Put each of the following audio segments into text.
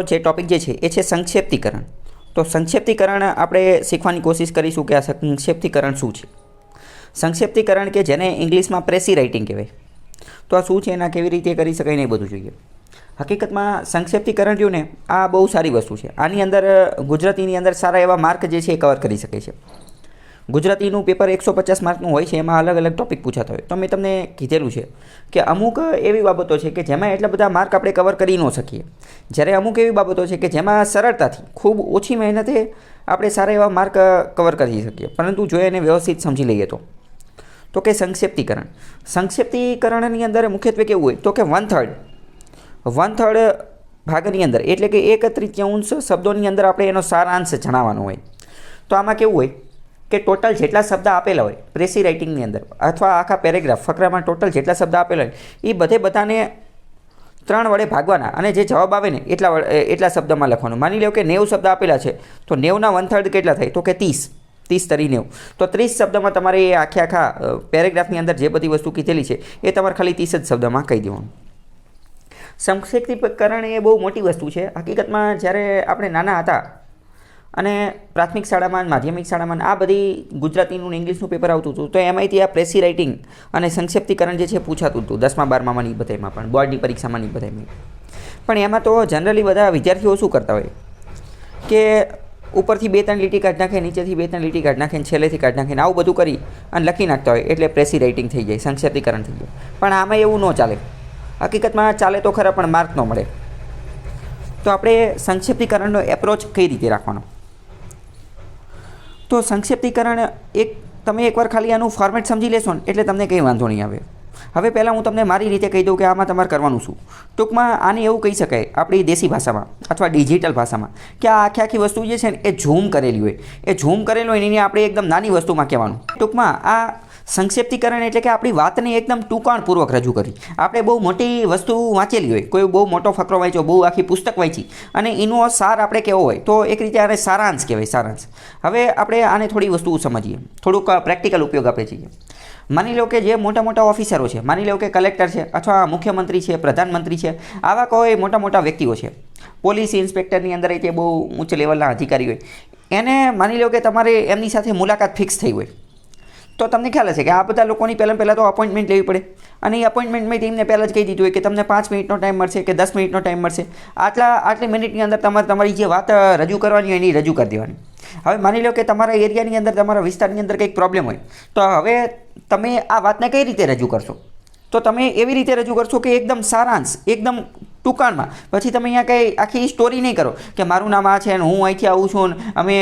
જે ટોપિક જે છે એ છે સંક્ષેપ્તીકરણ. તો સંક્ષેપ્તીકરણ આપણે શીખવાની કોશિશ કરીશું કે આ સંક્ષેપ્તીકરણ શું છે. સંક્ષેપ્તીકરણ કે જેને ઇંગ્લિશમાં પ્રેસી રાઇટિંગ કહેવાય. તો આ શું છે, એના કેવી રીતે કરી શકાય ને એ બધું જોઈએ. હકીકતમાં સંક્ષેપ્તીકરણ રહ્યું ને આ બહુ સારી વસ્તુ છે. આની અંદર ગુજરાતીની અંદર સારા એવા માર્ક જે છે એ કવર કરી શકે છે. ગુજરાતીનું પેપર 150 માર્કનું હોય છે, એમાં અલગ અલગ ટોપિક પૂછાતા હોય. તો મેં તમને કીધેલું છે કે અમુક એવી બાબતો છે કે જેમાં એટલા બધા માર્ક આપણે કવર કરી ન શકીએ, જ્યારે અમુક એવી બાબતો છે કે જેમાં સરળતાથી ખૂબ ઓછી મહેનતે આપણે સારા એવા માર્ક કવર કરી શકીએ, પરંતુ જો એને વ્યવસ્થિત સમજી લઈએ તો કે સંક્ષેપ્તીકરણની અંદર મુખ્યત્વે કેવું હોય તો કે વન થર્ડ ભાગની અંદર, એટલે કે 1/3 શબ્દોની અંદર આપણે એનો સારાંશ જણાવવાનો હોય. તો આમાં કેવું હોય કે ટોટલ જેટલા શબ્દ આપેલા હોય પ્રેસી રાઇટિંગની અંદર અથવા આખા પેરેગ્રાફ ફકરામાં ટોટલ જેટલા શબ્દ આપેલા હોય એ બધાને 3 વડે ભાગવાના અને જે જવાબ આવે ને એટલા શબ્દમાં લખવાનું. માની લો કે 90 શબ્દ આપેલા છે તો 90ના 1/3 કેટલા થાય તો કે 30 તરી 90. તો 30 શબ્દમાં તમારે એ આખા પેરેગ્રાફની અંદર જે બધી વસ્તુ કીધેલી છે એ તમારે ખાલી 30 જ શબ્દમાં કહી દેવાનું. સંક્ષેપ્તીકરણ એ બહુ મોટી વસ્તુ છે. હકીકતમાં જ્યારે આપણે નાના હતા અને પ્રાથમિક શાળામાં, માધ્યમિક શાળામાં આ બધી ગુજરાતીનું ઇંગ્લિશનું પેપર આવતું હતું, તો એમાંયથી આ પ્રેસી રાઇટિંગ અને સંક્ષેપ્તીકરણ જે છે પૂછાતું હતું 10મા 12મામાં ની બધામાં, પણ બોર્ડની પરીક્ષામાં ની બધામાં. પણ એમાં તો જનરલી બધા વિદ્યાર્થીઓ શું કરતા હોય કે ઉપરથી 2-3 લીટી કાઢી નાખે, નીચેથી 2-3 લીટી કાઢી નાખે, છેલ્લેથી કાઢી નાખે, આવું બધું કરી અને લખી નાખતા હોય, એટલે પ્રેસી રાઇટિંગ થઈ જાય, સંક્ષેપ્તીકરણ થઈ જાય. પણ આમાં એવું ન ચાલે. હકીકતમાં ચાલે તો ખરા પણ માર્ક ન મળે. તો આપણે સંક્ષેપ્તીકરણનો એપ્રોચ કઈ રીતે રાખવાનો? તો સંક્ષેપ્તીકરણ તમે એકવાર ખાલી આનું ફોર્મેટ સમજી લેશો ને એટલે તમને કંઈ વાંધો નહીં આવે. હવે પહેલાં હું તમને મારી રીતે કહી દઉં કે આમાં તમારે કરવાનું શું. ટૂંકમાં આને એવું કહી શકાય આપણી દેશી ભાષામાં અથવા ડિજિટલ ભાષામાં કે આ આખી વસ્તુ જે છે ને એ ઝૂમ કરેલી હોય. એ ઝૂમ કરેલું હોય એને આપણે એકદમ નાની વસ્તુમાં કહેવાનું. ટૂંકમાં આ સંક્ષેપ્તીકરણ એટલે કે આપણી વાતને એકદમ ટૂંકાણપૂર્વક રજૂ કરી. આપણે બહુ મોટી વસ્તુ વાંચેલી હોય, કોઈ બહુ મોટો ફકરો વાંચ્યો, બહુ આખી પુસ્તક વાંચી અને એનો સાર આપણે કેવો હોય તો એક રીતે આને સારાંશ કહેવાય, સારાંશ. હવે આપણે આને થોડી વસ્તુ સમજીએ, થોડુંક પ્રેક્ટિકલ ઉપયોગ આપણે જઈએ. માની લો કે જે મોટા ઓફિસરો છે, માની લો કે કલેક્ટર છે અથવા મુખ્યમંત્રી છે, પ્રધાનમંત્રી છે, આવા કોઈ મોટા વ્યક્તિઓ છે, પોલીસ ઇન્સ્પેક્ટરની અંદર એ બહુ ઉચ્ચ લેવલના અધિકારી હોય, એને માની લો કે તમારે એમની સાથે મુલાકાત ફિક્સ થઈ હોય, તો તમને ખ્યાલ હશે કે આ બધા લોકોની પહેલાં તો અપોઇન્ટમેન્ટ લેવી પડે. અને એ અપોઇન્ટમેન્ટમાં તેમને પહેલાં જ કહી દીધું હોય કે તમને 5 મિનિટનો ટાઈમ મળશે કે 10 મિનિટનો ટાઈમ મળશે. આટલી મિનિટની અંદર તમારી જે વાત રજૂ કરવાની હોય એની રજૂ કરી દેવાની. હવે માની લો કે તમારા એરિયાની અંદર, તમારા વિસ્તારની અંદર કંઈક પ્રોબ્લેમ હોય, તો હવે તમે આ વાતને કઈ રીતે રજૂ કરશો? તો તમે એવી રીતે રજૂ કરશો કે એકદમ સારાંશ, એકદમ ટૂંકાણમાં. પછી તમે અહીંયા કંઈ આખી સ્ટોરી નહીં કરો કે મારું નામ આ છે ને હું અહીંથી આવું છું ને અમે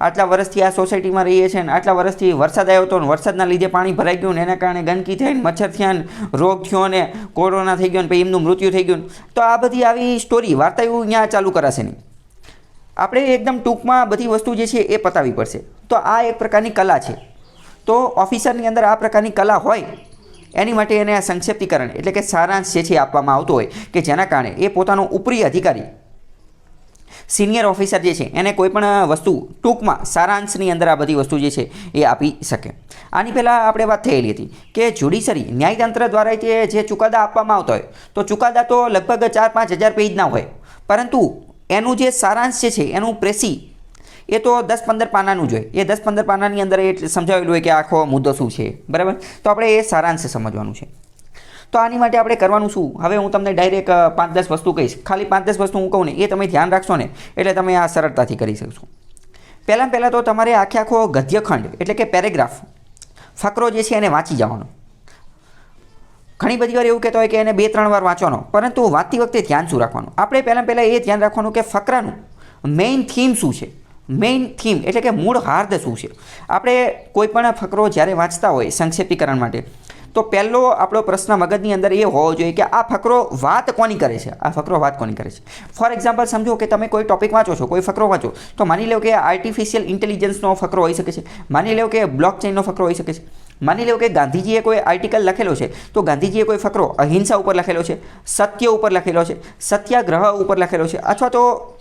આટલા વર્ષથી આ સોસાયટીમાં રહીએ છીએ ને આટલા વર્ષથી વરસાદ આવ્યો હતો ને વરસાદના લીધે પાણી ભરાઈ ગયું ને એના કારણે ગંદકી થઈને મચ્છર થયા ને રોગ થયો ને કોરોના થઈ ગયો ને પછી એમનું મૃત્યુ થઈ ગયું. તો આ બધી આવી સ્ટોરી, વાર્તા એવું અહીંયા ચાલુ કરાશે નહીં. આપણે એકદમ ટૂંકમાં બધી વસ્તુ જે છે એ પતાવવી પડશે. તો આ એક પ્રકારની કલા છે. તો ઓફિસરની અંદર આ પ્રકારની કલા હોય એની માટે એને આ સંક્ષેપ્તીકરણ એટલે કે સારાંશ જે છે આપવામાં આવતો હોય કે જેના કારણે એ પોતાનો ઉપરી અધિકારી, સિનિયર ઓફિસર જે છે એને કોઈ પણ વસ્તુ ટૂંકમાં સારાંશની અંદર આ બધી વસ્તુ જે છે એ આપી શકે. આની પહેલાં આપણે વાત થયેલી હતી કે જ્યુડિશરી, ન્યાયતંત્ર દ્વારા જે ચુકાદા આપવામાં આવતા હોય તો ચુકાદા તો લગભગ 4-5 હજાર પેજના હોય, પરંતુ એનું જે સારાંશ જે છે એનું પ્રેસી એ તો 10-15 પાનાનું જ હોય. એ 10-15 પાનાની અંદર એ સમજાવેલું હોય કે આખો મુદ્દો શું છે, બરાબર. તો આપણે એ સારાંશ સમજવાનું છે. તો આની માટે આપણે કરવાનું શું? હવે હું તમને ડાયરેક્ટ 5-10 વસ્તુ કહીશ. ખાલી 5-10 વસ્તુ હું કહું ને એ તમે ધ્યાન રાખશો ને એટલે તમે આ સરળતાથી કરી શકશો. પહેલાં તો તમારે આખો ગદ્યખંડ એટલે કે પેરેગ્રાફ, ફકરો જે છે એને વાંચી જવાનો. ઘણી બધી વાર એવું કહેતા હોય કે એને 2-3 વાર વાંચવાનો, પરંતુ વાંચતી વખતે ધ્યાન શું રાખવાનું? આપણે પહેલાં એ ધ્યાન રાખવાનું કે ફકરાનું મેઇન થીમ શું છે. મેઇન થીમ એટલે કે મૂળ હાર્દ શું છે. આપણે કોઈ પણ ફકરો જ્યારે વાંચતા હોય સંક્ષેપ્તીકરણ માટે તો પહેલો આપણો પ્રશ્ન મગજની અંદર એ હોવો જોઈએ કે આ ફકરો વાત કોની કરે છે, આ ફકરો વાત કોની કરે છે. ફોર એક્ઝામ્પલ સમજો કે તમે કોઈ ટોપિક વાંચો છો, કોઈ ફકરો વાંચો, તો માની લો કે આર્ટિફિશિયલ ઇન્ટેલિજન્સનો ફકરો હોઈ શકે છે, માની લો કે બ્લોકચેઇનનો ફકરો હોઈ શકે છે, માની લો કે ગાંધીજીએ કોઈ આર્ટિકલ લખેલો છે તો ગાંધીજીએ કોઈ ફકરો અહિંસા ઉપર લખેલો છે, સત્ય ઉપર લખેલો છે, સત્યાગ્રહ ઉપર લખેલો છે, અથવા તો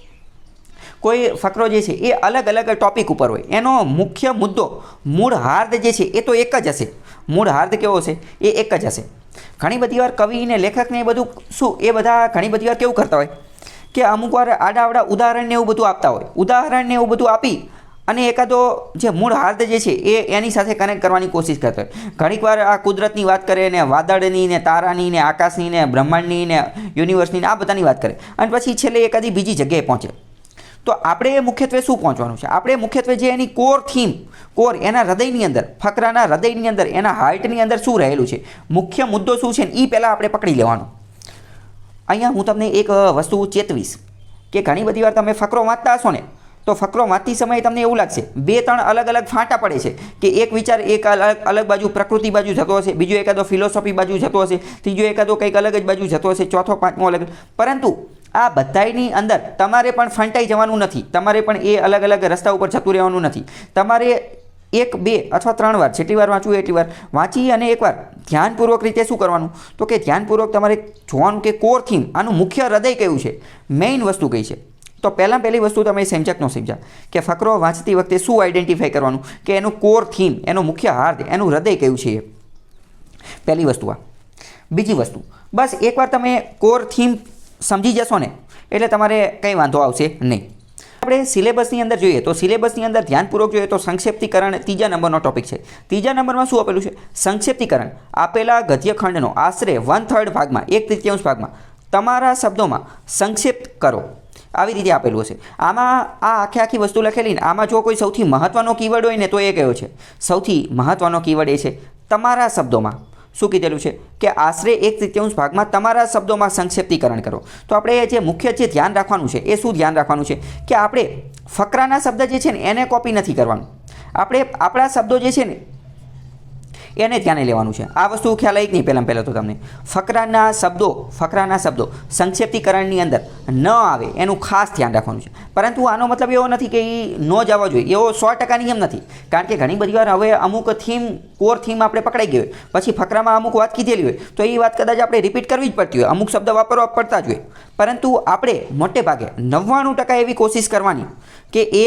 કોઈ ફકરો જે છે એ અલગ અલગ ટોપિક ઉપર હોય. એનો મુખ્ય મુદ્દો, મૂળ હાર્દ જે છે એ તો એક જ હશે. મૂળ હાર્દ કેવો હશે? એ એક જ હશે. ઘણી બધી વાર કવિ ને લેખકને એ બધું શું, એ બધા ઘણી બધી વાર કેવું કરતા હોય કે અમુક વાર આડાવડા ઉદાહરણને એવું બધું આપતા હોય, ઉદાહરણને એવું બધું આપી અને એકાદો જે મૂળ હાર્દ જે છે એની સાથે કનેક્ટ કરવાની કોશિશ કરતો હોય. ઘણીક વાર આ કુદરતની વાત કરે ને વાદળની ને તારાની ને આકાશની ને બ્રહ્માંડની ને યુનિવર્સની ને આ બધાની વાત કરે અને પછી છેલ્લે એકાદી બીજી જગ્યાએ પહોંચે. તો આપણે મુખ્યત્વે શું પહોંચવાનું છે? આપણે મુખ્યત્વે જે એની કોર થીમ, કોર એના હૃદયની અંદર, ફકરાના હૃદયની અંદર, એના હાર્ટની અંદર શું રહેલું છે, મુખ્ય મુદ્દો શું છે ને એ પહેલાં આપણે પકડી લેવાનો. અહીંયા હું તમને એક વસ્તુ ચેતવીશ કે ઘણી બધી વાર તમે ફકરો વાંચતા હશો ને તો ફકરો વાંચતી સમયે તમને એવું લાગશે 2-3 અલગ અલગ ફાંટા પડે છે કે એક વિચાર એક અલગ બાજુ પ્રકૃતિ બાજુ જતો હશે, બીજો એકાદો ફિલોસોફી બાજુ જતો હશે, ત્રીજો એકાદો કંઈક અલગ જ બાજુ જતો હશે, ચોથો પાંચમો અલગ. પરંતુ આ બધાની અંદર તમારે પણ ફંટાઈ જવાનું નથી, તમારે પણ એ અલગ અલગ રસ્તા ઉપર જતું રહેવાનું નથી. તમારે 1, 2 અથવા 3 વાર, જેટલી વાર વાંચવું એટલી વાર વાંચી અને એકવાર ધ્યાનપૂર્વક રીતે શું કરવાનું તો કે ધ્યાનપૂર્વક તમારે જોવાનું કે કોર થીમ, આનું મુખ્ય હૃદય કયું છે, મેઇન વસ્તુ કઈ છે. તો પહેલી વસ્તુ તમે સમજ્યા કે ન સમજ્યા કે ફકરો વાંચતી વખતે શું આઈડેન્ટિફાઈ કરવાનું કે એનું કોર થીમ, એનો મુખ્ય હાર્દ, એનું હૃદય કયું છે. પહેલી વસ્તુ આ. બીજી વસ્તુ, બસ એકવાર તમે કોર થીમ સમજી જશો ને એટલે તમારે કંઈ વાંધો આવશે નહીં. આપણે સિલેબસની અંદર જોઈએ તો સિલેબસની અંદર ધ્યાનપૂર્વક જોઈએ તો સંક્ષેપ્તીકરણ 3જા નંબરનો ટોપિક છે. 3જા નંબરમાં શું આપેલું છે? સંક્ષેપ્તીકરણ. આપેલા ગદ્યખંડનો આશરે 1/3 ભાગમાં, 1/3 ભાગમાં તમારા શબ્દોમાં સંક્ષેપ્ત કરો. આવી રીતે આપેલું હશે. આમાં આ આખી વસ્તુ લખેલી ને આમાં જો કોઈ સૌથી મહત્ત્વનો કીવર્ડ હોય ને તો એ કયો છે? સૌથી મહત્ત્વનો કીવર્ડ એ છે તમારા શબ્દોમાં. શું કીધેલું છે કે આશરે 1/3 ભાગમાં તમારા શબ્દોમાં સંક્ષેપ્તીકરણ કરો. તો આપણે જે મુખ્ય જે ધ્યાન રાખવાનું છે એ શું ધ્યાન રાખવાનું છે કે આપણે ફકરાના શબ્દ જે છે ને એને કોપી નથી કરવાનું. આપણે આપણા શબ્દો જે છે ને એને ધ્યાને લેવાનું છે. આ વસ્તુ ખ્યાલ આવી જ નહીં પહેલાં તો તમને. ફકરાના શબ્દો સંક્ષેપ્તીકરણની અંદર ન આવે એનું ખાસ ધ્યાન રાખવાનું છે. પરંતુ આનો મતલબ એવો નથી કે એ ન જ આવવા જોઈએ, એવો 100% નિયમ નથી. કારણ કે ઘણી બધી વાર હવે અમુક થીમ, કોર થીમ આપણે પકડાઈ ગઈ હોય, પછી ફકરામાં અમુક વાત કીધેલી હોય તો એ વાત કદાચ આપણે રિપીટ કરવી જ પડતી હોય, અમુક શબ્દ વાપરવા પડતા જ હોય. પરંતુ આપણે મોટે ભાગે 99% એવી કોશિશ કરવાની કે એ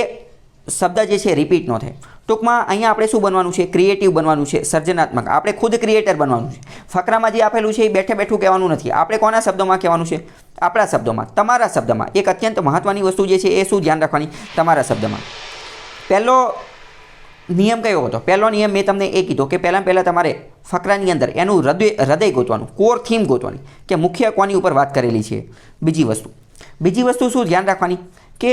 શબ્દ જે છે રિપીટ ન થાય. ટૂંકમાં અહીંયા આપણે શું બનવાનું છે? ક્રિએટિવ બનવાનું છે, સર્જનાત્મક. આપણે ખુદ ક્રિએટર બનવાનું છે. ફકરામાં જે આપેલું છે એ બેઠું કહેવાનું નથી. આપણે કોના શબ્દોમાં કહેવાનું છે? આપણા શબ્દોમાં, તમારા શબ્દમાં. એક અત્યંત મહત્ત્વની વસ્તુ જે છે એ શું ધ્યાન રાખવાની? તમારા શબ્દમાં. પહેલો નિયમ કયો હતો? પહેલો નિયમ મેં તમને એ કીધો કે પહેલાં તમારે ફકરાની અંદર એનું હૃદય ગોતવાનું, કોર થીમ ગોતવાની કે મુખ્ય કોની ઉપર વાત કરેલી છે. બીજી વસ્તુ શું ધ્યાન રાખવાની કે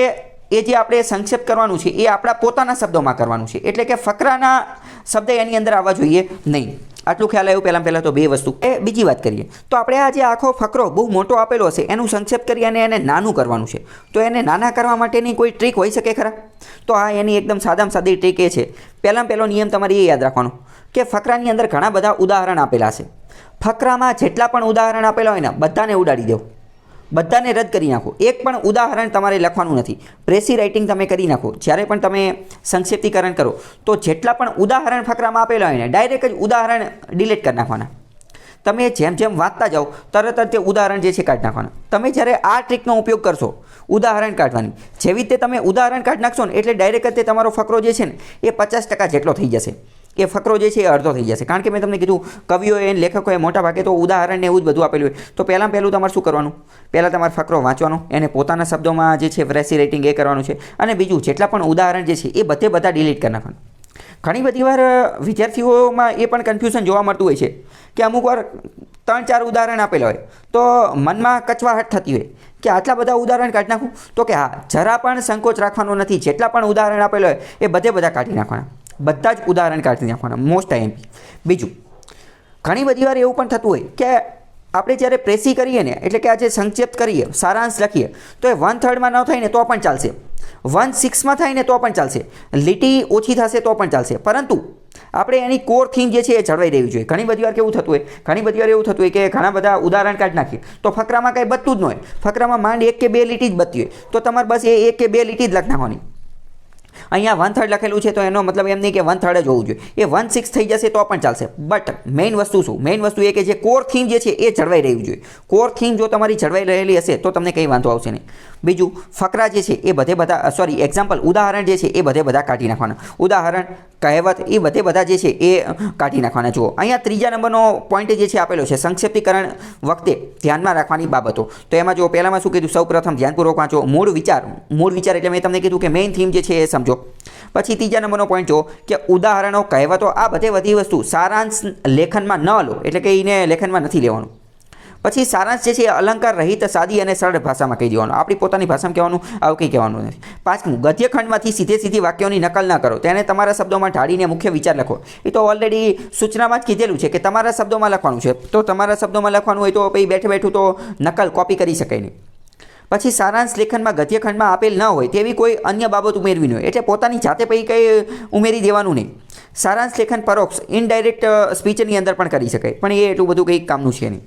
એ જે આપણે સંક્ષેપ કરવાનું છે એ આપણા પોતાના શબ્દોમાં કરવાનું છે. એટલે કે ફકરાના શબ્દ એની અંદર આવવા જોઈએ નહીં. આટલું ખ્યાલ આવ્યું પહેલાં તો 2 વસ્તુ. બીજી વાત કરીએ તો આપણે આ જે આખો ફકરો બહુ મોટો આપેલો હશે એનું સંક્ષેપ કરી અને એને નાનું કરવાનું છે. તો એને નાના કરવા માટેની કોઈ ટ્રીક હોઈ શકે ખરા? તો આ એની એકદમ સાદામાં સાદી ટ્રીક એ છે. પહેલો નિયમ તમારે એ યાદ રાખવાનો કે ફકરાની અંદર ઘણા બધા ઉદાહરણ આપેલા છે. ફકરામાં જેટલા પણ ઉદાહરણ આપેલા હોય ને બધાને ઉડાડી દો, બધાને રદ કરી નાખો. એક પણ ઉદાહરણ તમારે લખવાનું નથી. પ્રેસી રાઇટિંગ તમે કરી નાખો. જ્યારે પણ તમે સંક્ષેપ્તીકરણ કરો તો જેટલા પણ ઉદાહરણ ફકરામાં આપેલા હોય ને ડાયરેક્ટ જ ઉદાહરણ ડિલીટ કરી નાખવાના. તમે જેમ વાંચતા જાઓ તરત જ તે ઉદાહરણ જે છે કાઢી નાખવાના. તમે જ્યારે આ ટ્રીકનો ઉપયોગ કરશો ઉદાહરણ કાઢવાની, જેવી રીતે તમે ઉદાહરણ કાઢી નાખશો ને એટલે ડાયરેક્ટ જ તે તમારો ફકરો જે છે ને એ 50% જેટલો થઈ જશે. એ ફકરો જે છે એ અડધો થઈ જશે. કારણ કે મેં તમને કીધું કવિઓએ, લેખકોએ મોટા ભાગે તો ઉદાહરણને એવું જ બધું આપેલું હોય. તો પહેલું તમારે શું કરવાનું? પહેલાં તમારે ફકરો વાંચવાનો, એને પોતાના શબ્દોમાં જે છે પ્રેસી રાઇટિંગ એ કરવાનું છે. અને બીજું જેટલા પણ ઉદાહરણ જે છે એ બધા ડિલીટ કરી નાખવાનું. ઘણી બધી વાર વિદ્યાર્થીઓમાં એ પણ કન્ફ્યુઝન જોવા મળતું હોય છે કે અમુક વાર 3-4 ઉદાહરણ આપેલા હોય તો મનમાં કચવાહટ થતી હોય કે આટલા બધા ઉદાહરણ કાઢી નાખું. તો કે હા, જરા પણ સંકોચ રાખવાનો નથી. જેટલા પણ ઉદાહરણ આપેલા હોય એ બધા કાઢી નાખવાના. બધા જ ઉદાહરણ કાઢી નાખવાના મોસ્ટ આઈએમપી. બીજું, ઘણી બધી વાર એવું પણ થતું હોય કે આપણે જ્યારે પ્રેસી કરીએ ને એટલે કે આજે સંક્ષેપ કરીએ, સારાંશ લખીએ તો એ 1/3 ન થાય ને તો પણ ચાલશે, 1/6 થાય ને તો પણ ચાલશે, લીટી ઓછી થશે તો પણ ચાલશે. પરંતુ આપણે એની કોર થીમ જે છે એ જળવાઈ રહેવી જોઈએ. ઘણી બધી વાર એવું થતું હોય કે ઘણા બધા ઉદાહરણ કાઢી નાખીએ તો ફકરામાં કંઈ બચતું જ ન હોય. ફકરામાં માંડ 1 કે 2 લીટી જ બચતી હોય તો તમારે બસ એ 1 કે 2 લીટી જ લખી નાખવાની. અહીંયા 1/3 લખેલું છે તો એનો મતલબ એમ નહીં કે 1/3 જ હોવું જોઈએ. એ 1/6 થઈ જશે તો પણ ચાલશે. બટ મેઇન વસ્તુ શું? મેઇન વસ્તુ એ કે જે કોર થીમ જે છે એ જળવાઈ રહેવી જોઈએ. કોર થીમ જો તમારી જળવાઈ રહેલી હશે તો તમને કંઈ વાંધો આવશે નહીં. બીજું, ફકરા જે છે એ ઉદાહરણ જે છે એ બધા કાઢી નાખવાના. ઉદાહરણ કહેવત એ બધા જે છે એ કાઢી નાખવાના. જુઓ અહીંયા ત્રીજા નંબરનો પોઈન્ટ જે છે આપેલો છે સંક્ષિપ્તીકરણ વખતે ધ્યાનમાં રાખવાની બાબતો. તો એમાં જો પહેલામાં શું કીધું, સૌપ્રથમ ધ્યાનપૂર્વક વાંચો. મૂળ વિચાર એટલે મેં તમને કીધું કે મેઇન થીમ જે છે એ સમજો. પછી ત્રીજા નંબરનો પોઈન્ટ જો કે ઉદાહરણો, કહેવતો આ બધી વસ્તુ સારાંશ લેખનમાં ન લો, એટલે કે એને લેખનમાં નથી લેવાનું. પછી સારાંશ જે છે એ અલંકાર રહિત, સાદી અને સરળ ભાષામાં કહી દેવાનું, આપણી પોતાની ભાષામાં કહેવાનું, આવું કંઈ કહેવાનું નથી. પાંચમું, ગદ્યખંડમાંથી સીધી વાક્યોની નકલ ન કરો, તેને તમારા શબ્દોમાં ઢાળીને મુખ્ય વિચાર લખો. એ તો ઓલરેડી સૂચનામાં જ કીધેલું છે કે તમારા શબ્દોમાં લખવાનું છે, તો તમારા શબ્દોમાં લખવાનું હોય તો પછી બેઠું તો નકલ કોપી કરી શકાય નહીં. પછી સારાંશ લેખનમાં ગદ્યખંડમાં આપેલ ન હોય તેવી કોઈ અન્ય બાબત ઉમેરવી ન હોય, એટલે પોતાની જાતે પછી કંઈ ઉમેરી દેવાનું નહીં. સારાંશ લેખન પરોક્ષ ઇનડાયરેક્ટ સ્પીચની અંદર પણ કરી શકાય, પણ એ એટલું બધું કંઈ કામનું છે નહીં.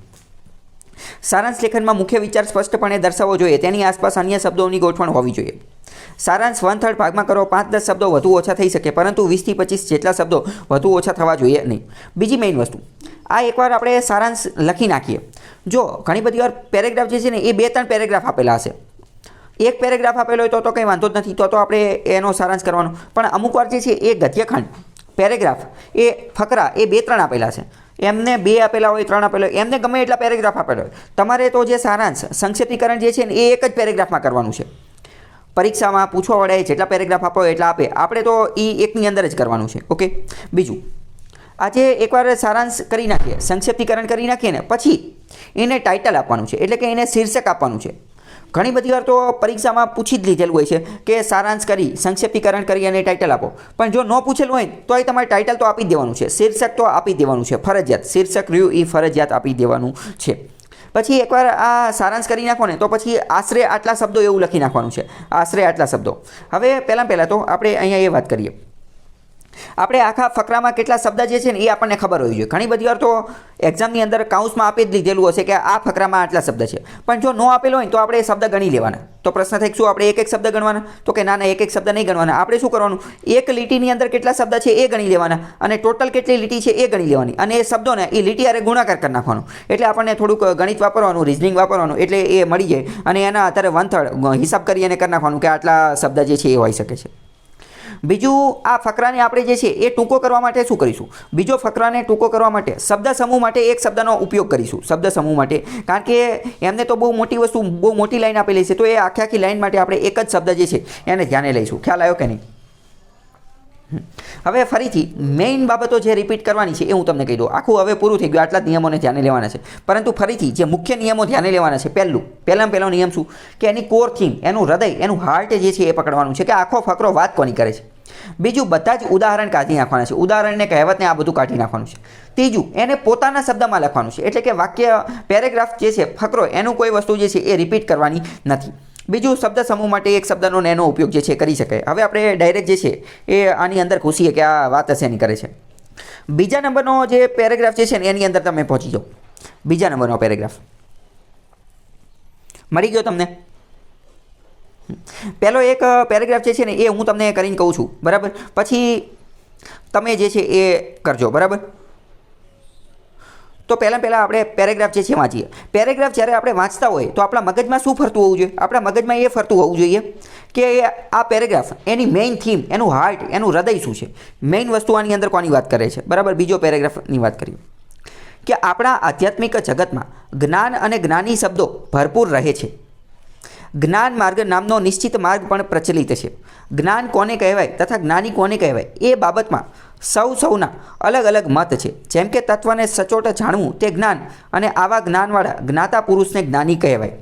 સારાંશ લેખનમાં મુખ્ય વિચાર સ્પષ્ટપણે દર્શાવવો જોઈએ, તેની આસપાસ અન્ય શબ્દોની ગોઠવણ હોવી જોઈએ. સારાંશ 1/3 ભાગમાં કરો, 5-10 શબ્દો વધુ ઓછા થઈ શકે, પરંતુ 20 થી 25 જેટલા શબ્દો વધુ ઓછા થવા જોઈએ નહીં. બીજી મેઇન વસ્તુ, આ એકવાર આપણે સારાંશ લખી નાખીએ. જો ઘણી બધી વાર પેરેગ્રાફ જે છે ને એ 2-3 પેરેગ્રાફ આપેલા હશે, એક પેરેગ્રાફ આપેલો હોય તો કંઈ વાંધો જ નથી, તો આપણે એનો સારાંશ કરવાનો. પણ અમુક વાર જે છે એ ગદ્યખંડ, પેરેગ્રાફ, એ ફકરા એ 2-3 આપેલા છે, એમને 2 આપેલા હોય, 3 આપેલા હોય, એમને ગમે એટલા પેરેગ્રાફ આપેલા હોય, તમારે તો જે સારાંશ સંક્ષિપ્તીકરણ જે છે ને એ એક જ પેરેગ્રાફમાં કરવાનું છે. પરીક્ષામાં પૂછવા વળે જેટલા પેરેગ્રાફ આપો એટલા આપે, આપણે તો એ એકની અંદર જ કરવાનું છે. ઓકે. બીજું, આજે એકવાર સારાંશ કરી નાખીએ, સંક્ષિપ્તીકરણ કરી નાખીએ ને પછી એને ટાઇટલ આપવાનું છે, એટલે કે એને શીર્ષક આપવાનું છે. ઘણી બધી વાર તો પરીક્ષામાં પૂછી જ લીધેલું હોય છે કે સારાંશ કરી, સંક્ષિપ્તીકરણ કરી અને ટાઇટલ આપો, પણ જો ન પૂછેલું હોય તો એ તમારે ટાઇટલ તો આપી જ દેવાનું છે, શીર્ષક તો આપી જ દેવાનું છે, ફરજિયાત. શીર્ષક રહ્યું એ ફરજિયાત આપી દેવાનું છે. પછી એકવાર આ સારાંશ કરી નાખો ને તો પછી આશરે આટલા શબ્દો એવું લખી નાખવાનું છે, આશરે આટલા શબ્દો. હવે પહેલાં તો આપણે અહીંયા એ વાત કરીએ, આપણે આખા ફકરામાં કેટલા શબ્દ જે છે ને એ આપણને ખબર હોવી જોઈએ. ઘણી બધી વાર તો એક્ઝામની અંદર કાઉન્સમાં આપી જ લીધેલું હશે કે આ ફકરામાં આટલા શબ્દ છે, પણ જો ન આપેલો હોય તો આપણે એ શબ્દ ગણી લેવાના. તો પ્રશ્ન થાય શું આપણે એક શબ્દ ગણવાના? તો કે ના, એક શબ્દ નહીં ગણવાના. આપણે શું કરવાનું, એક લીટીની અંદર કેટલા શબ્દ છે એ ગણી લેવાના અને ટોટલ કેટલી લીટી છે એ ગણી લેવાની, અને એ શબ્દોને એ લીટી હારે ગુણાકાર કરી નાખવાનો. એટલે આપણને થોડુંક ગણિત વાપરવાનું, રિઝનિંગ વાપરવાનું, એટલે એ મળી જાય અને એના આધારે 1/3 હિસાબ કરી અને કરી નાખવાનું કે આટલા શબ્દ જે છે એ હોઈ શકે છે. બીજું, આ ફકરાને આપણે જે છે એ ટૂંકો કરવા માટે શું કરીશું, બીજો ફકરાને ટૂંકો કરવા માટે શબ્દ સમૂહ માટે એક શબ્દનો ઉપયોગ કરીશું. શબ્દ સમૂહ માટે, કારણ કે એમને તો બહુ મોટી વસ્તુ, બહુ મોટી લાઈન આપેલી છે, તો એ આખી લાઈન માટે આપણે એક જ શબ્દ જે છે એને ધ્યાને લઈશું. ખ્યાલ આવ્યો કે નહીં? હવે ફરીથી મેઇન બાબતો જે રિપીટ કરવાની છે એ હું તમને કહી દઉં. આખું હવે પૂરું થઈ ગયું, આટલા જ નિયમોને ધ્યાને લેવાના છે, પરંતુ ફરીથી જે મુખ્ય નિયમો ધ્યાને લેવાના છે. પહેલો નિયમ શું કે એની કોર થીમ, એનું હૃદય, એનું હાર્ટ જે છે એ પકડવાનું છે કે આખો ફકરો વાત કોની કરે છે. બીજું, બધા જ ઉદાહરણ કાઢી નાખવાના છે, ઉદાહરણને, કહેવતને આ બધું કાઢી નાખવાનું છે. ત્રીજું, એને પોતાના શબ્દમાં લખવાનું છે, એટલે કે વાક્ય, પેરેગ્રાફ જે છે, ફકરો, એનું કોઈ વસ્તુ જે છે એ રિપીટ કરવાની નથી. બીજું, શબ્દ સમૂહ માટે એક શબ્દનો એનો ઉપયોગ જે છે કરી શકાય. હવે આપણે ડાયરેક્ટ જે છે એ આની અંદર ઘૂસીએ કે આ વાત હશે એની કરે છે. બીજા નંબરનો જે પેરેગ્રાફ જે છે ને એની અંદર તમે પહોંચી જાઓ. બીજા નંબરનો પેરેગ્રાફ મળી ગયો તમને? પહેલો એક પેરેગ્રાફ જે છે ને એ હું તમને કરીને કહું છું, બરાબર? પછી તમે જે છે એ કરજો, બરાબર? તો પહેલાં આપણે પેરેગ્રાફ જે છે વાંચીએ. પેરેગ્રાફ જ્યારે આપણે વાંચતા હોય તો આપણા મગજમાં શું ફરતું હોવું જોઈએ? આપણા મગજમાં એ ફરતું હોવું જોઈએ કે આ પેરેગ્રાફ, એની મેઇન થીમ, એનું હાર્ટ, એનું હૃદય શું છે, મેઇન વસ્તુ આની અંદર કોની વાત કરે છે, બરાબર? બીજો પેરેગ્રાફની વાત કરીએ કે આપણા આધ્યાત્મિક જગતમાં જ્ઞાન અને જ્ઞાની શબ્દો ભરપૂર રહે છે. જ્ઞાન માર્ગ નામનો નિશ્ચિત માર્ગ પણ પ્રચલિત છે. જ્ઞાન કોને કહેવાય તથા જ્ઞાની કોને કહેવાય એ બાબતમાં સૌના અલગ અલગ મત છે. જેમ કે તત્વને સચોટ જાણવું તે જ્ઞાન, અને આવા જ્ઞાનવાળા જ્ઞાતા પુરુષને જ્ઞાની કહેવાય.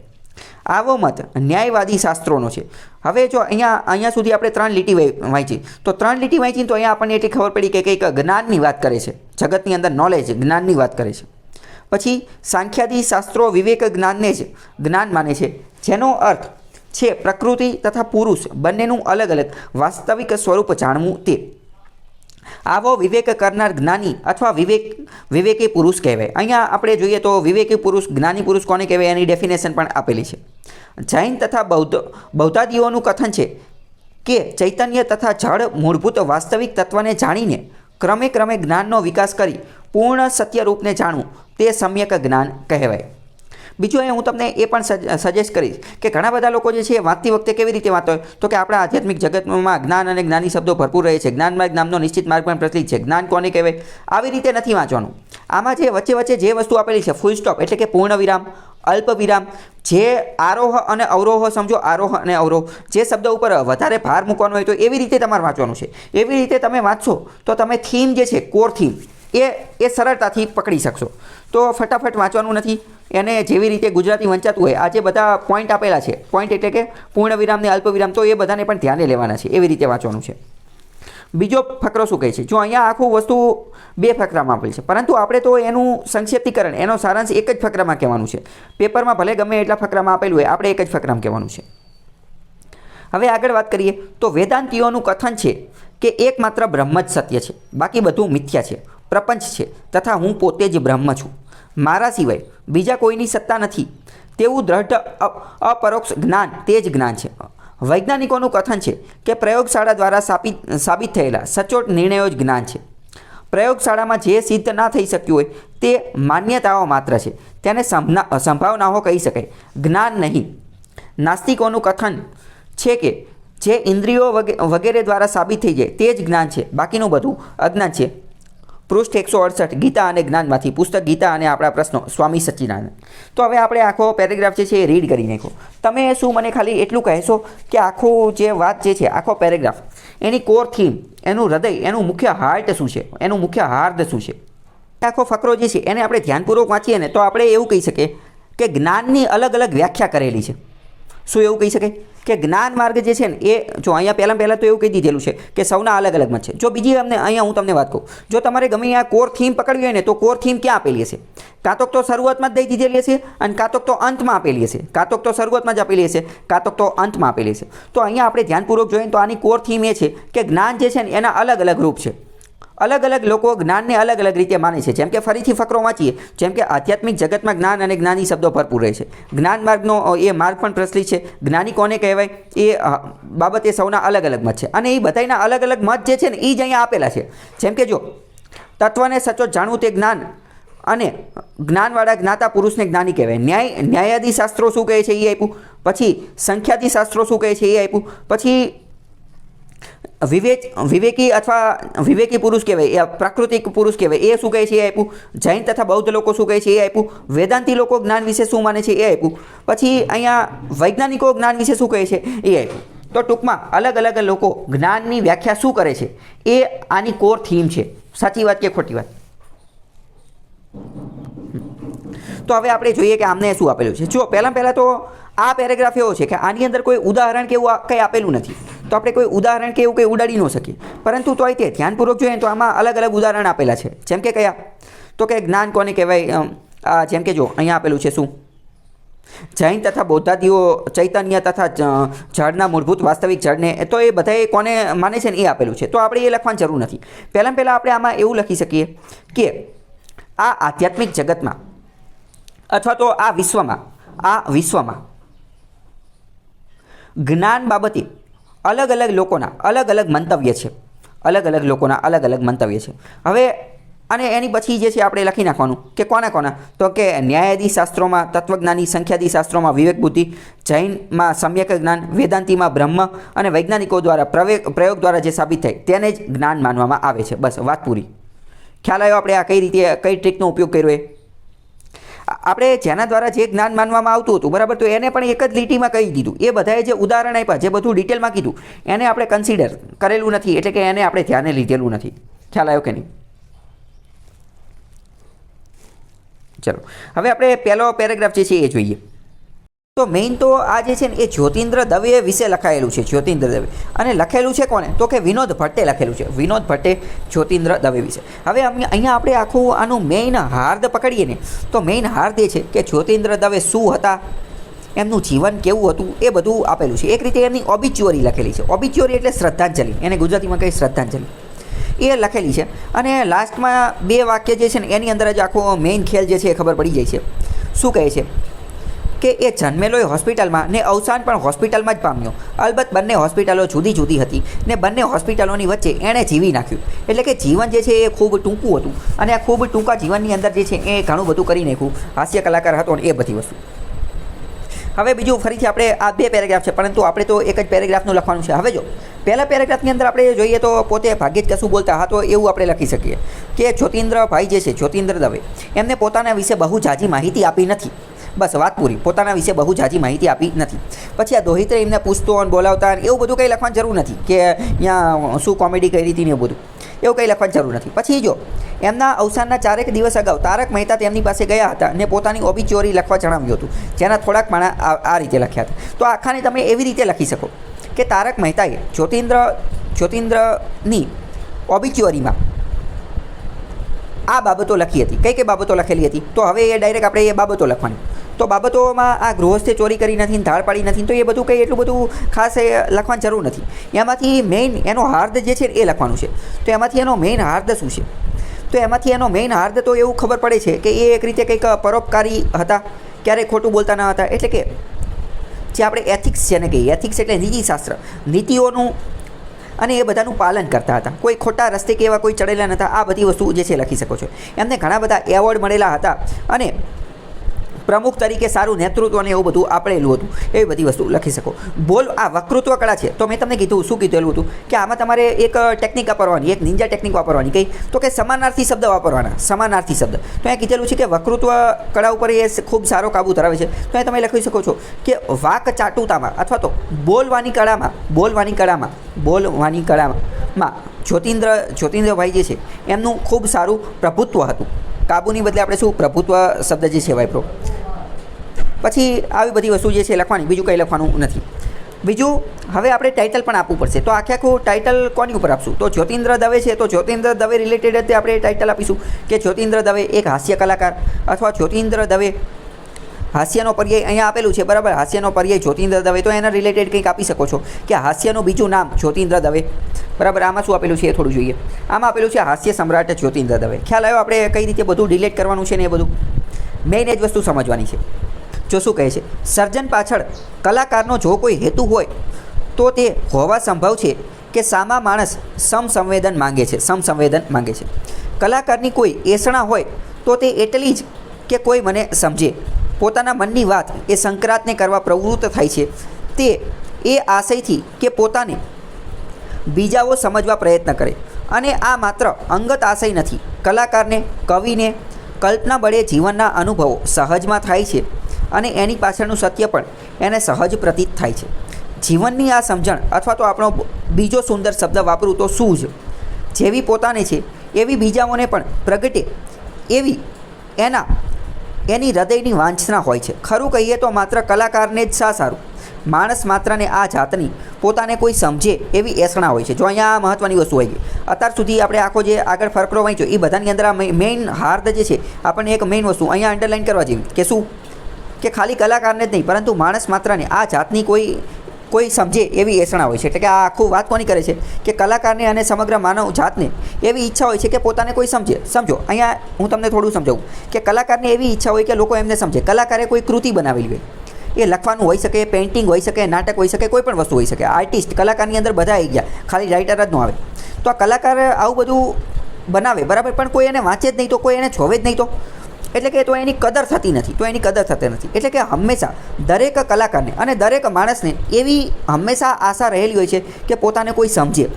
આવો મત ન્યાયવાદી શાસ્ત્રોનો છે. હવે જો અહીંયા સુધી આપણે 3 લીટી વાંચી, તો 3 લીટી વાંચીને તો અહીંયા આપણને એટલી ખબર પડી કે કંઈક જ્ઞાનની વાત કરે છે, જગતની અંદર નોલેજ, જ્ઞાનની વાત કરે છે. પછી સાંખ્યાદી શાસ્ત્રો વિવેક જ્ઞાનને જ જ્ઞાન માને છે, જેનો અર્થ છે પ્રકૃતિ તથા પુરુષ બંનેનું અલગ અલગ વાસ્તવિક સ્વરૂપ જાણવું તે. આવો વિવેક કરનાર જ્ઞાની અથવા વિવેકી પુરુષ કહેવાય. અહીંયા આપણે જોઈએ તો વિવેકી પુરુષ, જ્ઞાની પુરુષ કોને કહેવાય એની ડેફિનેશન પણ આપેલી છે. જૈન તથા બૌદ્ધાદિઓનું કથન છે કે ચૈતન્ય તથા જળ મૂળભૂત વાસ્તવિક તત્વને જાણીને ક્રમે જ્ઞાનનો વિકાસ કરી પૂર્ણ સત્ય રૂપને જાણવું તે સમ્યક જ્ઞાન કહેવાય. બીજું અહીંયા હું તમને એ પણ સજેસ્ટ કરીશ કે ઘણા બધા લોકો જે છે વાંચતી વખતે કેવી રીતે વાંચતા હોય તો કે આપણા આધ્યાત્મિક જગતમાં જ્ઞાન અને જ્ઞાની શબ્દો ભરપૂર રહે છે, જ્ઞાનમાં જ્ઞાનનો નિશ્ચિત માર્ગ પણ પ્રચલિત છે, જ્ઞાન કોને કહેવાય, આવી રીતે નથી વાંચવાનું. આમાં જે વચ્ચે વચ્ચે જે વસ્તુ આપેલી છે ફૂલ સ્ટોપ એટલે કે પૂર્ણ વિરામ, અલ્પ વિરામ, જે આરોહ અને અવરોહ સમજો, આરોહ અને અવરોહ, જે શબ્દ ઉપર વધારે ભાર મૂકવાનો હોય તો એવી રીતે તમારે વાંચવાનું છે. એવી રીતે તમે વાંચશો તો તમે થીમ જે છે કોર થીમ એ સરળતાથી પકડી શકશો. તો ફટાફટ વાંચવાનું નથી, એને જેવી રીતે ગુજરાતી વંચાતું હોય આ જે બધા પોઈન્ટ આપેલા છે, પોઈન્ટ એટલે કે પૂર્ણ વિરામ ને અલ્પ વિરામ, તો એ બધાને પણ ધ્યાને લેવાના છે, એવી રીતે વાંચવાનું છે. બીજો ફકરો શું કહે છે, જો અહીંયા આખું વસ્તુ 2 ફકરામાં આપેલ છે, પરંતુ આપણે તો એનું સંક્ષિપ્તીકરણ, એનો સારાંશ એક જ ફકરામાં કહેવાનું છે. પેપરમાં ભલે ગમે એટલા ફકરામાં આપેલું હોય, આપણે એક જ ફકરામાં કહેવાનું છે. હવે આગળ વાત કરીએ તો વેદાંતીઓનું કથન છે કે એકમાત્ર બ્રહ્મ જ સત્ય છે, બાકી બધું મિથ્યા છે, પ્રપંચ છે તથા હું પોતે જ બ્રહ્મ છું, મારા સિવાય બીજા કોઈની સત્તા નથી તેવું દ્રઢ અપરોક્ષ જ્ઞાન તે જ જ્ઞાન છે. વૈજ્ઞાનિકોનું કથન છે કે પ્રયોગશાળા દ્વારા સાબિત થયેલા સચોટ નિર્ણયો જ જ્ઞાન છે. પ્રયોગશાળામાં જે સિદ્ધ ના થઈ શક્યું હોય તે માન્યતાઓ માત્ર છે, તેને સંભાવનાઓ કહી શકાય, જ્ઞાન નહીં. નાસ્તિકોનું કથન છે કે જે ઇન્દ્રિયો વગેરે દ્વારા સાબિત થઈ જાય તે જ જ્ઞાન છે, બાકીનું બધું અજ્ઞાન છે. પૃષ્ઠ 168 ગીતા અને જ્ઞાનમાંથી, પુસ્તક ગીતા અને આપણા પ્રશ્નો, સ્વામી સચ્ચિદાનંદ. તો હવે આપણે આખો પેરેગ્રાફ જે છે એ રીડ કરી નાખો. તમે શું મને ખાલી એટલું કહેશો કે આખું જે વાત જે છે, આખો પેરેગ્રાફ, એની કોર થીમ, એનું હૃદય, એનું મુખ્ય હાર્ટ શું છે, એનું મુખ્ય હાર્દ શું છે? આખો ફકરો જે છે એને આપણે ધ્યાનપૂર્વક વાંચીએ ને તો આપણે એવું કહી શકીએ કે જ્ઞાનની અલગ અલગ વ્યાખ્યા કરેલી છે. શું એવું કહી શકાય કે જ્ઞાન માર્ગ જે છે ને એ જો અહીંયા પહેલાં તો એવું કહી દીધેલું છે કે સૌના અલગ અલગ મત છે. જો બીજી અહીંયા હું તમને વાત કહું, જો તમારે ગમે આ કોર થીમ પકડવી હોય ને તો કોર થીમ ક્યાં આપેલી હશે? કાં તો શરૂઆતમાં જ દઈ દીધેલી હશે અને કાં તો અંતમાં આપેલી હશે, કાં તો શરૂઆતમાં જ આપેલી હશે, કાં તો અંતમાં આપેલી હશે. તો અહીંયા આપણે ધ્યાનપૂર્વક જોઈએ તો આની કોર થીમ એ છે કે જ્ઞાન જે છે ને એના અલગ અલગ રૂપ છે. અલગ અલગ લોકો જ્ઞાનને અલગ અલગ રીતે માને છે. જેમ કે ફરીથી ફકરો વાંચીએ, જેમ કે આધ્યાત્મિક જગતમાં જ્ઞાન અને જ્ઞાની શબ્દો ભરપૂર રહે છે, જ્ઞાન માર્ગનો એ માર્ગ પણ પ્રચલિત છે, જ્ઞાની કોને કહેવાય એ બાબતે સૌના અલગ અલગ મત છે અને એ બધાના અલગ અલગ મત જે છે ને એ જ અહીંયા આપેલા છે. જેમ કે જો તત્વને સચોટ જાણવું તે જ્ઞાન અને જ્ઞાનવાળા જ્ઞાતા પુરુષને જ્ઞાની કહેવાય. ન્યાયાદી શાસ્ત્રો શું કહે છે એ આપ્યું, પછી સંખ્યાદી શાસ્ત્રો શું કહે છે એ આપ્યું, પછી વિવેકી અથવા વિવેકી પુરુષ કહેવાય, એ પ્રાકૃતિક પુરુષ કહેવાય, એ શું કહે છે એ આપ્યું. જૈન તથા બૌદ્ધ લોકો શું કહે છે એ આપ્યું. વેદાંતી લોકો જ્ઞાન વિશે શું માને છે એ આપ્યું. પછી અહીંયા વૈજ્ઞાનિકો જ્ઞાન વિશે શું કહે છે એ આપ્યું. તો ટૂંકમાં અલગ અલગ લોકો જ્ઞાનની વ્યાખ્યા શું કરે છે એ આની કોર થીમ છે. સાચી વાત કે ખોટી વાત? તો હવે આપણે જોઈએ કે આમને શું આપેલું છે. જો પહેલાં તો આ પેરેગ્રાફ એવો છે કે આની અંદર કોઈ ઉદાહરણ કે એવું કંઈ આપેલું નથી, તો આપણે કોઈ ઉદાહરણ કે એવું કંઈ ઉડાડી ન શકીએ. પરંતુ તોય તે ધ્યાનપૂર્વક જોઈએ તો આમાં અલગ અલગ ઉદાહરણ આપેલા છે. જેમ કે કયા? તો કે જ્ઞાન કોને કહેવાય, જેમ કે જો અહીંયા આપેલું છે શું, જૈન તથા બૌદ્ધાદીઓ ચૈતન્ય તથા જળના મૂળભૂત વાસ્તવિક જળને, તો એ બધાએ કોને માને છે ને એ આપેલું છે. તો આપણે એ લખવાની જરૂર નથી. પહેલાં આપણે આમાં એવું લખી શકીએ કે આ આધ્યાત્મિક જગતમાં અથવા તો આ વિશ્વમાં જ્ઞાન બાબતે અલગ અલગ લોકોના અલગ અલગ મંતવ્ય છે. હવે અને એની પછી જે છે આપણે લખી નાખવાનું કે કોના, તો કે ન્યાયાદી શાસ્ત્રોમાં તત્વજ્ઞાની, સંખ્યાદી શાસ્ત્રોમાં વિવેક બુદ્ધિ, જૈનમાં સમ્યક જ્ઞાન, વેદાંતિમાં બ્રહ્મ અને વૈજ્ઞાનિકો દ્વારા પ્રયોગ દ્વારા જે સાબિત થાય તેને જ જ્ઞાન માનવામાં આવે છે. બસ વાત પૂરી. ખ્યાલ આવ્યો આપણે આ કઈ રીતે કઈ ટ્રીકનો ઉપયોગ કર્યો એ? આપણે જેના દ્વારા જે જ્ઞાન માનવામાં આવતું હતું, બરાબર, તો એને પણ એક જ લીટીમાં કહી દીધું. એ બધાએ જે ઉદાહરણ આપ્યા, જે બધું ડિટેલમાં કીધું, એને આપણે કન્સિડર કરેલું નથી, એટલે કે એને આપણે ધ્યાને લીધેલું નથી. ખ્યાલ આવ્યો કે નહીં? ચલો હવે આપણે પહેલો પેરેગ્રાફ જે છે એ જોઈએ. તો મેઇન તો આ જે છે ને એ જ્યોતિન્દ્ર દવે વિશે લખાયેલું છે. જ્યોતિન્દ્ર દવે, અને લખેલું છે કોને? તો કે વિનોદ ભટ્ટે લખેલું છે. વિનોદ ભટ્ટે જ્યોતિન્દ્ર દવે વિશે. હવે અહીંયા આપણે આખું આનું મેઇન હાર્દ પકડીએ ને તો મેઇન હાર્દ એ છે કે જ્યોતિન્દ્ર દવે શું હતા, એમનું જીવન કેવું હતું, એ બધું આપેલું છે. એક રીતે એમની ઓબિચ્યુઅરી લખેલી છે. ઓબિચ્યુઅરી એટલે શ્રદ્ધાંજલિ, એને ગુજરાતીમાં કહીએ શ્રદ્ધાંજલિ, એ લખેલી છે. અને લાસ્ટમાં 2 વાક્ય જે છે ને એની અંદર જ આખો મેઇન ખેલ જે છે એ ખબર પડી જાય છે. શું કહે છે કે એ જન્મેલો એ હોસ્પિટલમાં ને અવસાન પણ હોસ્પિટલમાં જ પામ્યો. અલબત્ત બંને હોસ્પિટલો જુદી જુદી હતી ને બંને હોસ્પિટલોની વચ્ચે એણે જીવી નાખ્યું. એટલે કે જીવન જે છે એ ખૂબ ટૂંકું હતું અને આ ખૂબ ટૂંકા જીવનની અંદર જે છે એ ઘણું બધું કરી નાખ્યું. હાસ્ય કલાકાર હતો ને એ બધી વસ્તુ. હવે બીજું ફરીથી આપણે આ 2 પેરેગ્રાફ છે, પરંતુ આપણે તો એક જ પેરેગ્રાફનું લખવાનું છે. હવે જો પહેલા પેરેગ્રાફની અંદર આપણે જોઈએ તો પોતે ભાગ્યે જ કશું બોલતા. હા, તો એવું આપણે લખી શકીએ કે જ્યોતિન્દ્રભાઈ જે છે, જ્યોતિન્દ્ર દવે, એમને પોતાના વિશે બહુ ઝાઝી માહિતી આપી નથી. બસ વાત પૂરી. પોતાના વિશે બહુ ઝાઝી માહિતી આપી નથી. પછી આ દોહિત્રે એમને પૂછતો અને બોલાવતા એવું બધું કંઈ લખવાની જરૂર નથી કે અહીંયા શું કોમેડી કરી હતી ને એવું બધું, એવું કંઈ લખવાની જરૂર નથી. પછી જો એમના અવસાનના 4 એક દિવસ અગાઉ તારક મહેતા તેમની પાસે ગયા હતા અને પોતાની ઓબિચ્યુઅરી લખવા જણાવ્યું હતું, જેના થોડાક પાના આ રીતે લખ્યા હતા. તો આખાને તમે એવી રીતે લખી શકો કે તારક મહેતાએ જ્યોતિન્દ્રની ઓબિચ્યુઅરીમાં આ બાબતો લખી હતી. કઈ કઈ બાબતો લખેલી હતી? તો હવે એ ડાયરેક્ટ આપણે એ બાબતો લખવાની. તો બાબતોમાં આ ગૃહસ્થે ચોરી કરી નથી, ધાડ પાડી નથી, તો એ બધું કંઈ એટલું બધું ખાસ એ લખવાની જરૂર નથી. એમાંથી મેઇન એનો હાર્દ જે છે એ લખવાનું છે. તો એમાંથી એનો મેઇન હાર્દ શું છે? તો એમાંથી એનો મેઇન હાર્દ તો એવું ખબર પડે છે કે એ એક રીતે કંઈક પરોપકારી હતા, ક્યારેય ખોટું બોલતા ન હતા. એટલે કે જે આપણે એથિક્સ છે ને કહીએ, એથિક્સ એટલે નીતિશાસ્ત્ર, નીતિઓનું અને એ બધાનું પાલન કરતા હતા. કોઈ ખોટા રસ્તે કે એવા કોઈ ચડેલા નહોતા. આ બધી વસ્તુ જે છે લખી શકો છો. એમને ઘણા બધા એવોર્ડ મળેલા હતા અને પ્રમુખ તરીકે સારું નેતૃત્વ અને એવું બધું આપેલું હતું. એવી બધી વસ્તુ લખી શકો. આ વક્તૃત્વ કળા છે. તો મેં તમને કીધું શું કીધેલું હતું કે આમાં તમારે એક ટેકનિક વાપરવાની, એક નિંજા ટેકનિક વાપરવાની. કઈ? તો કે સમાનાર્થી શબ્દ વાપરવાના. સમાનાર્થી શબ્દ. તો અહીંયા કીધેલું છે કે વક્તૃત્વ કળા ઉપર એ ખૂબ સારો કાબુ ધરાવે છે. તો અહીંયા તમે લખી શકો છો કે વાક ચાટુતામાં અથવા તો બોલવાની કળામાં જ્યોતિન્દ્રભાઈ જે છે એમનું ખૂબ સારું પ્રભુત્વ હતું. કાબુની બદલે આપણે શું પ્રભુત્વ શબ્દ જે છે વાપરો. પછી આવી બધી વસ્તુ જે છે લખવાની, બીજું કંઈ લખવાનું નથી. બીજું હવે આપણે ટાઇટલ પણ આપવું પડશે. તો આખું ટાઇટલ કોની ઉપર આપશું? તો જ્યોતિન્દ્ર દવે છે, તો જ્યોતિન્દ્ર દવે રિલેટેડ જ આપણે ટાઇટલ આપીશું કે જ્યોતિન્દ્ર દવે એક હાસ્ય કલાકાર, અથવા જ્યોતિન્દ્ર દવે હાસ્યનો પર્યાય અહીંયા આપેલું છે, બરાબર. હાસ્યનો પર્યાય જ્યોતિન્દ્ર દવે, તો એના રિલેટેડ કંઈક આપી શકો છો કે હાસ્યનું બીજું નામ જ્યોતિન્દ્ર દવે, બરાબર. આમાં શું આપેલું છે એ થોડું જોઈએ. આમાં આપેલું છે હાસ્ય સમ્રાટ જ્યોતિન્દ્ર દવે. ખ્યાલ આવ્યો આપણે કઈ રીતે બધું ડિલીટ કરવાનું છે ને એ બધું? મેઇન એ જ વસ્તુ સમજવાની છે. જો શું કહે છે, સર્જન પાછળ કલાકારનો જો કોઈ હેતુ હોય તો તે હોવા સંભવ છે કે સામા માણસ સમસંવેદન માંગે છે. કલાકારની કોઈ એસણા હોય તો તે એટલી જ કે કોઈ મને સમજે. પોતાના મનની વાત એ સંક્રાંતને કરવા પ્રવૃત્ત થાય છે, તે એ આશયથી કે પોતાને બીજાઓ સમજવા પ્રયત્ન કરે. અને આ માત્ર અંગત આશય નથી. કલાકારને, કવિને કલ્પના બળે જીવનના અનુભવો સહજમાં થાય છે અને એની પાછળનું સત્ય પણ એને સહજ પ્રતીત થાય છે. જીવનની આ સમજણ, અથવા તો આપણો બીજો સુંદર શબ્દ વાપરું તો સૂઝ, જેવી પોતાને છે એવી બીજાઓને પણ પ્રગટે એવી એની હૃદયની વાંછના હોય છે. ખરું કહીએ તો માત્ર કલાકારને જ સારું. માણસ માત્રને આ જાતની પોતાને કોઈ સમજે એવી એસણા હોય છે. જો અહીંયા મહત્ત્વની વસ્તુ હોય ગઈ. અત્યાર સુધી આપણે આખો જે આગળ ફરકડો વાંચ્યો એ બધાની અંદર આ મેઇન હાર્દ જે છે આપણને એક મેઇન વસ્તુ અહીંયા અંડરલાઇન કરવા જેવી કે શું? કે ખાલી કલાકારને જ નહીં, પરંતુ માણસ માત્રને આ જાતની કોઈ સમજે એવી એસણા હોય છે. એટલે કે આ આખું વાત કોની કરે છે કે કલાકારને અને સમગ્ર માનવ જાતને એવી ઈચ્છા હોય છે કે પોતાને કોઈ સમજે. સમજો, અહીંયા હું તમને થોડું સમજાવું કે કલાકારને એવી ઈચ્છા હોય કે લોકો એમને સમજે. કલાકારે કોઈ કૃતિ બનાવેલી હોય, એ લખવાનું હોઈ શકે, પેઇન્ટિંગ હોઈ શકે, નાટક હોઈ શકે, કોઈ પણ વસ્તુ હોઈ શકે. આર્ટિસ્ટ, કલાકારની અંદર બધા આવી ગયા, ખાલી રાઇટર જ ન આવે. તો આ કલાકાર આવું બધું બનાવે, બરાબર, પણ કોઈ એને વાંચે જ નહીં, તો કોઈ એને જોવે જ નહીં, તો એટલે કે તો એની કદર થતી નથી. એટલે કે હંમેશા દરેક કલાકારને અને દરેક માણસને એવી હંમેશા આશા રહેલી હોય છે કે પોતાને કોઈ સમજે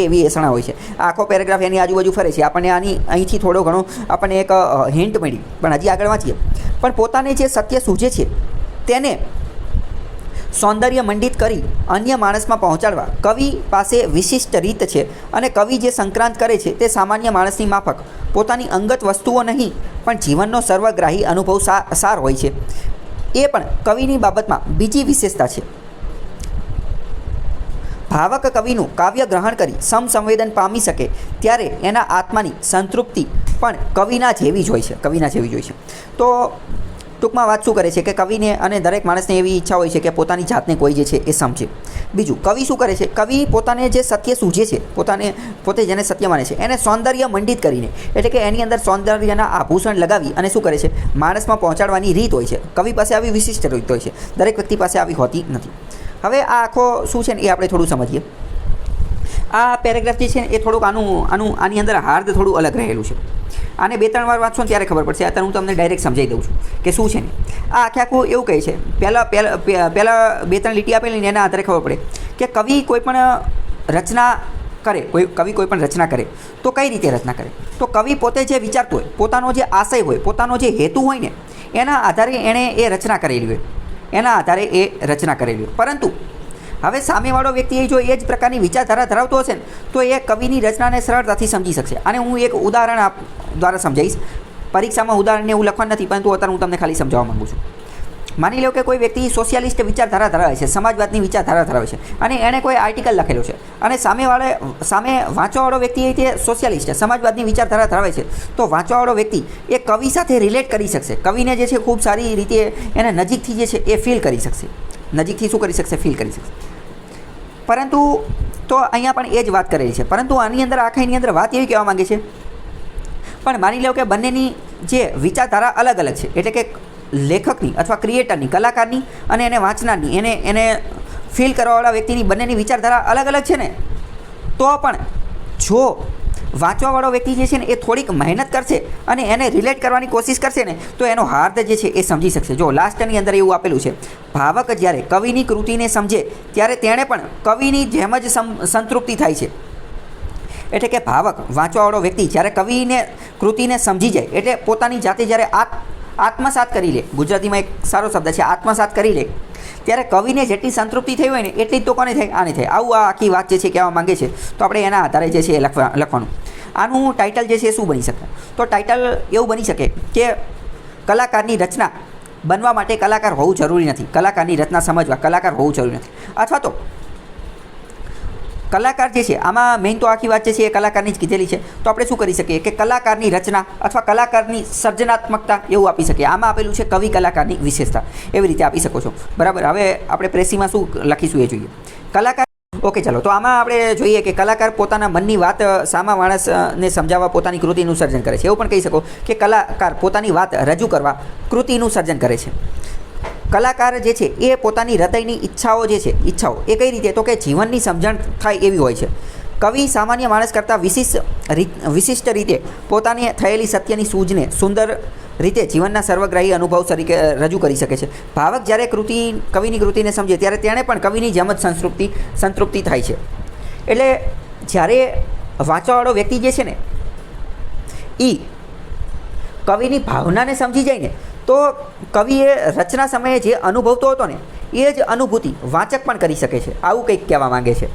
એવી એસણા હોય છે. આખો પેરેગ્રાફ એની આજુબાજુ ફરે છે. આપણને અહીંથી થોડો ઘણો આપણને એક હિન્ટ મળી, પણ હજી આગળ વાંચીએ. પણ પોતાને જે સત્ય સૂઝે છે તેને સૌંદર્ય મંડિત કરી અન્ય માણસમાં પહોંચાડવા કવિ પાસે વિશિષ્ટ રીત છે. અને કવિ જે સંક્રાંત કરે છે તે સામાન્ય માણસની માફક પોતાની અંગત વસ્તુઓ નહીં પણ જીવનનો સર્વગ્રાહી અનુભવ સાર હોય છે. એ પણ કવિની બાબતમાં બીજી વિશેષતા છે. ભાવક કવિનું કાવ્ય ગ્રહણ કરી સમસંવેદન પામી શકે ત્યારે એના આત્માની સંતૃપ્તિ પણ કવિના જેવી જ હોય છે. તો ટૂંકમાં વાત શું કરે છે કે કવિને અને દરેક માણસને એવી ઈચ્છા હોય છે કે પોતાની જાતને કોઈ જે છે એ સમજે. બીજું, કવિ શું કરે છે? કવિ પોતાને જે સત્ય સૂઝે છે, પોતે જેને સત્ય માને છે એને સૌંદર્ય મંડિત કરીને, એટલે કે એની અંદર સૌંદર્યના આભૂષણ લગાવી અને શું કરે છે, માણસમાં પહોંચાડવાની રીત હોય છે. કવિ પાસે આવી વિશિષ્ટ રીત હોય છે, દરેક વ્યક્તિ પાસે આવી હોતી નથી. હવે આ આખો શું છે ને એ આપણે થોડું સમજીએ. આ પેરેગ્રાફ જે છે ને એ થોડુંક આની અંદર હાર્દ થોડું અલગ રહેલું છે. આને 2-3 વાર વાંચશો ને ત્યારે ખબર પડશે. અત્યારે હું તમને ડાયરેક્ટ સમજાવી દઉં છું કે શું છે ને. આ આખું એવું કહે છે, પહેલાં 2-3 લીટી આપેલી ને એના આધારે ખબર પડે કે કવિ કોઈ પણ રચના કરે તો કઈ રીતે રચના કરે. તો કવિ પોતે જે વિચારતો હોય, પોતાનો જે આશય હોય, પોતાનો જે હેતુ હોય ને, એના આધારે એણે એ રચના કરેલી હોય. પરંતુ હવે સામેવાળો વ્યક્તિ જો એ જ પ્રકારની વિચારધારા ધરાવતો હશે ને તો એ કવિની રચનાને સરળતાથી સમજી શકશે. અને હું એક ઉદાહરણ દ્વારા સમજાવીશ. પરીક્ષામાં ઉદાહરણને એવું લખવાનું નથી, પરંતુ અત્યારે હું તમને ખાલી સમજાવવા માગું છું. માની લો કે કોઈ વ્યક્તિ સોશિયાલિસ્ટ વિચારધારા ધરાવે છે, સમાજવાદની વિચારધારા ધરાવે છે, અને એણે કોઈ આર્ટિકલ લખેલો છે, અને સામે વાંચવાવાળો વ્યક્તિ તે સોશિયાલિસ્ટ સમાજવાદની વિચારધારા ધરાવે છે, તો વાંચવાવાળો વ્યક્તિ એ કવિ સાથે રિલેટ કરી શકશે. કવિને જે છે ખૂબ સારી રીતે એને નજીકથી જે છે એ ફીલ કરી શકશે. ફીલ કરી શકશે. પરંતુ તો અહીંયા પણ એ જ વાત કરેલી છે. પરંતુ આની અંદર વાત એવી કહેવા માંગે છે, પણ માની લો કે બંનેની જે વિચારધારા અલગ અલગ છે, એટલે કે લેખકની અથવા ક્રિએટરની, કલાકારની અને એને વાંચનારની, એને ફીલ કરવાવાળા વ્યક્તિની બંનેની વિચારધારા અલગ અલગ છે ને, તો પણ જો વાંચવાવાળો વ્યક્તિ જે છે ને એ થોડીક મહેનત કરશે અને એને રિલેટ કરવાની કોશિશ કરશે ને તો એનો હાર્દ જે છે એ સમજી શકશે. જો લાસ્ટની અંદર એવું આપેલું છે, ભાવક જ્યારે કવિની કૃતિને સમજે ત્યારે તેણે પણ કવિની જેમ જ સંતૃપ્તિ થાય છે. એટલે કે ભાવક વાંચવાવાળો વ્યક્તિ જ્યારે કૃતિને સમજી જાય, એટલે પોતાની જાતે જ્યારે આત્મસાત કરી લે, ગુજરાતીમાં એક સારો શબ્દ છે આત્મસાત કરી લે, ત્યારે કવિને જેટલી સંતૃપ્તિ થઈ હોય ને એટલી જ તો કોને થાય? આને થાય. આવું આ આખી વાત જે છે કહેવા માંગે છે. તો આપણે એના આધારે જે છે એ લખવાનું. આનું ટાઇટલ જે છે એ શું બની શકે? તો ટાઇટલ એવું બની શકે કે કલાકારની રચના બનવા માટે કલાકાર હોવું જરૂરી નથી, કલાકારની રચના સમજવા કલાકાર હોવું જરૂરી નથી. અથવા તો કલાકાર જે છે, આમાં મેઇન તો આખી વાત જે છે એ કલાકારની જ કીધેલી છે. તો આપણે શું કરી શકીએ કે કલાકારની રચના અથવા કલાકારની સર્જનાત્મકતા એવું આપી શકીએ. આમાં આપેલું છે કવિ કલાકારની વિશેષતા, એવી રીતે આપી શકો છો. બરાબર. હવે આપણે પ્રેસીમાં શું લખીશું એ જોઈએ. કલાકાર. ઓકે, ચાલો. તો આમાં આપણે જોઈએ કે કલાકાર પોતાના મનની વાત સામા માણસને સમજાવવા પોતાની કૃતિનું સર્જન કરે છે. એવું પણ કહી શકો કે કલાકાર પોતાની વાત રજૂ કરવા કૃતિનું સર્જન કરે છે. કલાકાર જે છે એ પોતાની હૃદયની ઈચ્છાઓ એ કઈ રીતે? તો કે જીવનની સમજણ થાય એવી હોય છે. કવિ સામાન્ય માણસ કરતાં વિશિષ્ટ રીતે પોતાની થયેલી સત્યની સૂઝને સુંદર રીતે જીવનના સર્વગ્રાહી અનુભવ તરીકે રજૂ કરી શકે છે. ભાવક જ્યારે કવિની કૃતિને સમજે ત્યારે તેણે પણ કવિની જેમ જ સંતૃપ્તિ થાય છે. એટલે જ્યારે વાંચવાવાળો વ્યક્તિ જે છે ને એ કવિની ભાવનાને સમજી જાય ને તો કવિએ રચના સમયે જે અનુભવતો હતો ને એ જ અનુભૂતિ વાચક પણ કરી શકે છે. આવું કંઈક કહેવા માંગે છે.